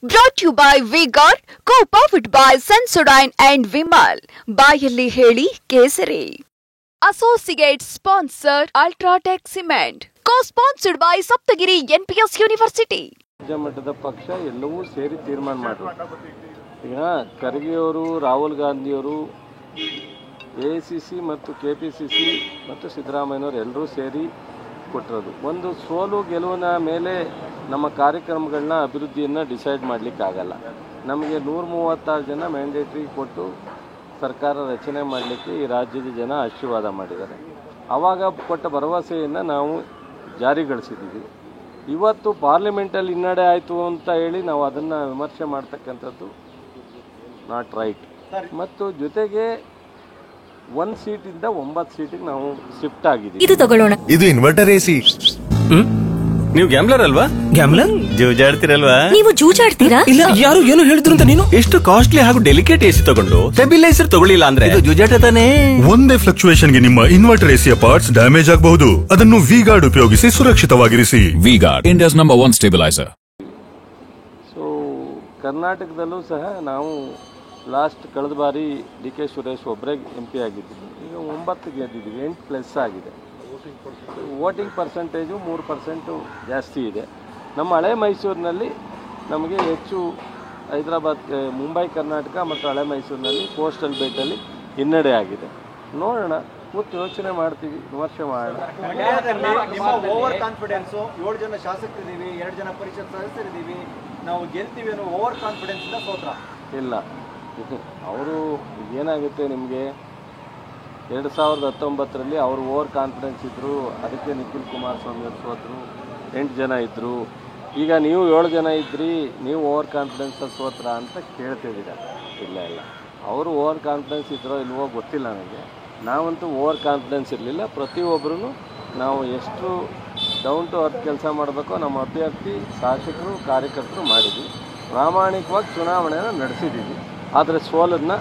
Brought to you by V-Guard, co-powered by Sensodyne and Vimal. ಬಾಯಲ್ಲಿ ಹೇಳಿ ಕೇಸರಿ. Associate sponsor Ultratech Cement. Co-sponsored by Saptagiri NPS University. ರಾಜ್ಯ ಮಟ್ಟದ ಪಕ್ಷ ಎಲ್ಲವೂ ಸೇರಿ ತೀರ್ಮಾನ ಮಾಡಿದ್ರು. ಈಗ ಖರ್ಗೆಯವರು, ರಾಹುಲ್ ಗಾಂಧಿಯವರು, AICC ಮತ್ತು KPCC ಮತ್ತು ಸಿದ್ದರಾಮಯ್ಯನವರು ಎಲ್ಲರೂ ಸೇರಿ ಕೊಟ್ಟಿರೋದು. ಒಂದು ಸೋಲು ಗೆಲುವಿನ ಮೇಲೆ ನಮ್ಮ ಕಾರ್ಯಕ್ರಮಗಳನ್ನ ಅಭಿವೃದ್ಧಿಯನ್ನು ಡಿಸೈಡ್ ಮಾಡಲಿಕ್ಕಾಗಲ್ಲ. ನಮಗೆ 136 ಜನ ಮ್ಯಾಂಡೇಟ್ರಿ ಕೊಟ್ಟು ಸರ್ಕಾರ ರಚನೆ ಮಾಡಲಿಕ್ಕೆ ಈ ರಾಜ್ಯದ ಜನ ಆಶೀರ್ವಾದ ಮಾಡಿದ್ದಾರೆ. ಆವಾಗ ಕೊಟ್ಟ ಭರವಸೆಯನ್ನು ನಾವು ಜಾರಿಗೊಳಿಸಿದ್ದೀವಿ. ಇವತ್ತು ಪಾರ್ಲಿಮೆಂಟಲ್ಲಿ ಹಿನ್ನಡೆ ಆಯಿತು ಅಂತ ಹೇಳಿ ನಾವು ಅದನ್ನು ವಿಮರ್ಶೆ ಮಾಡ್ತಕ್ಕಂಥದ್ದು ನಾಟ್ ರೈಟ್. ಮತ್ತು ಜೊತೆಗೆ 1 ಸೀಟಿಂದ 9 ಸೀಟಿಗೆ ನಾವು ಶಿಫ್ಟ್ ಆಗಿದ್ದೀವಿ. ಇದು ತಗೊಳ್ಳೋಣ. ಇದು ಇನ್ವರ್ಟರ್ AC. ನೀವು ಗ್ಯಾಮ್ಲರ್ ಅಲ್ವಾ? ಗ್ಯಾಮ್ಲರ್ ಜೂಜಾಡ್ತಿರಲ್ವಾ? ನೀವು ಜೂಜಾಡ್ತೀರಾ? ಇಲ್ಲ, ಯಾರು ಏನು ಹೇಳಿದ್ರು ಅಂತ ನೀನು ಎಷ್ಟು ಕಾಸ್ಟ್ಲಿ ಹಾಗೂ ಡೆಲಿಕೇಟ್ AC ತಗೊಂಡು ಸ್ಟೆಬಿಲೈಸರ್ ತಗೊಳ್ಳಿಲ್ಲ ಅಂದ್ರೆ ಇದು ಜೂಜಾಟ ತಾನೇ. ಒಂದೇ ಫ್ಲಕ್ಚುಯೇಷನ್ ಗೆ ನಿಮ್ಮ ಇನ್ವರ್ಟರ್ AC ಪಾರ್ಟ್ಸ್ ಡ್ಯಾಮೇಜ್ ಆಗಬಹುದು. ಅದನ್ನು V-Guard ಉಪಯೋಗಿಸಿ ಸುರಕ್ಷಿತವಾಗಿರಿಸಿ. V-Guard, India's #1 stabilizer. ಸೊ ಕರ್ನಾಟಕದಲ್ಲೂ ಸಹ ನಾವು ಕಳೆದ ಬಾರಿ DK ಸುರೇಶ್ ಒಬ್ಬರೇ MP ಆಗಿದ್ದೀವಿ. ಈಗ 9 ಗೆದ್ದಿದ್ದೀವಿ, 8+ ಆಗಿದೆ. ವೋಟಿಂಗ್ ಪರ್ಸೆಂಟೇಜು 3% ಜಾಸ್ತಿ ಇದೆ. ನಮ್ಮ ಹಳೆ ಮೈಸೂರಿನಲ್ಲಿ ನಮಗೆ ಹೆಚ್ಚು ಹೈದರಾಬಾದ್, ಮುಂಬೈ, ಕರ್ನಾಟಕ ಮತ್ತು ಹಳೆ ಮೈಸೂರಿನಲ್ಲಿ ಕೋಸ್ಟಲ್ ಬೆಲ್ಟಲ್ಲಿ ಹಿನ್ನಡೆ ಆಗಿದೆ. ನೋಡೋಣ, ಕೂತು ಯೋಚನೆ ಮಾಡ್ತೀವಿ, ವಿಮರ್ಶೆ ಮಾಡೋಣ. ಓವರ್ ಕಾನ್ಫಿಡೆನ್ಸು, 7 ಜನ ಶಾಸಕರಿದ್ದೀವಿ, 2 ಜನ ಪರಿಷತ್ ಸದಸ್ಯರಿದ್ದೀವಿ, ನಾವು ಗೆಲ್ತೀವಿ ಅನ್ನೋ ಓವರ್ ಕಾನ್ಫಿಡೆನ್ಸಿಂದ ಸೋತ್ರ ಇಲ್ಲ. ಅವರು ಏನಾಗುತ್ತೆ, ನಿಮಗೆ 2019ರಲ್ಲಿ ಅವರು ಓವರ್ ಕಾನ್ಫಿಡೆನ್ಸ್ ಇದ್ದರು, ಅದಕ್ಕೆ ನಿಖಿಲ್ ಕುಮಾರಸ್ವಾಮಿ ಅವರು ಸೋತರು, 8 ಜನ ಇದ್ದರು. ಈಗ ನೀವು 7 ಜನ ಇದ್ರಿ, ನೀವು ಓವರ್ ಕಾನ್ಫಿಡೆನ್ಸಲ್ಲಿ ಸೋತ್ರ ಅಂತ ಕೇಳ್ತಿದ್ದೀರ. ಇಲ್ಲ, ಅವರು ಓವರ್ ಕಾನ್ಫಿಡೆನ್ಸ್ ಇದ್ರೋ ಇಲ್ವೋ ಗೊತ್ತಿಲ್ಲ ನನಗೆ. ನಾವಂತೂ ಓವರ್ ಕಾನ್ಫಿಡೆನ್ಸ್ ಇರಲಿಲ್ಲ. ಪ್ರತಿಯೊಬ್ಬರೂ ನಾವು ಎಷ್ಟು ಡೌನ್ ಟು ಅರ್ತ್ ಕೆಲಸ ಮಾಡಬೇಕೋ ನಮ್ಮ ಅಭ್ಯರ್ಥಿ, ಶಾಸಕರು, ಕಾರ್ಯಕರ್ತರು ಮಾಡಿದ್ವಿ. ಪ್ರಾಮಾಣಿಕವಾಗಿ ಚುನಾವಣೆಯನ್ನು ನಡೆಸಿದ್ದೀವಿ. ಆದರೆ ಸೋಲನ್ನು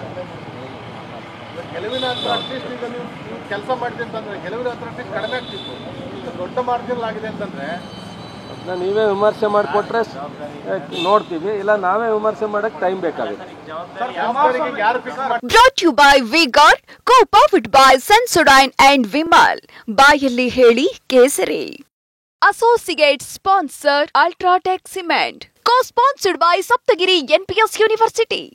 ಗೆಲುವಿನ ಹತ್ರ ಅಟ್ಲೀಸ್ಟ್ ಈಗ ನೀವು ಕೆಲಸ ಮಾಡ್ತೀವಿ ಅಂತಂದರೆ ಗೆಲುವಿನ ಹತ್ರ ಅಟ್ಲೀಸ್ಟ್ ಕಡಿಮೆ ಆಗ್ತಿತ್ತು. ಈಗ ದೊಡ್ಡ ಮಾರ್ಜಿನ್ ಆಗಿದೆ ಅಂತಂದರೆ ಅದನ್ನ ನೀವೇ ವಿಮರ್ಶೆ ಮಾಡಿಕೊಟ್ರೆ ನೋಡ್ತೀವಿ, ಇಲ್ಲ ನಾವೇ ವಿಮರ್ಶೆ ಮಾಡೋಕ್ಕೆ ಟೈಮ್ ಬೇಕಾಗುತ್ತೆ. Brought to you by V-Guard, co-powered by Sensodyne and Vimal. ಬಾಯಲ್ಲಿ ಹೇಳಿ ಕೇಸರಿ. Associate sponsor Ultratech Cement. Co-sponsored by Saptagiri NPS University.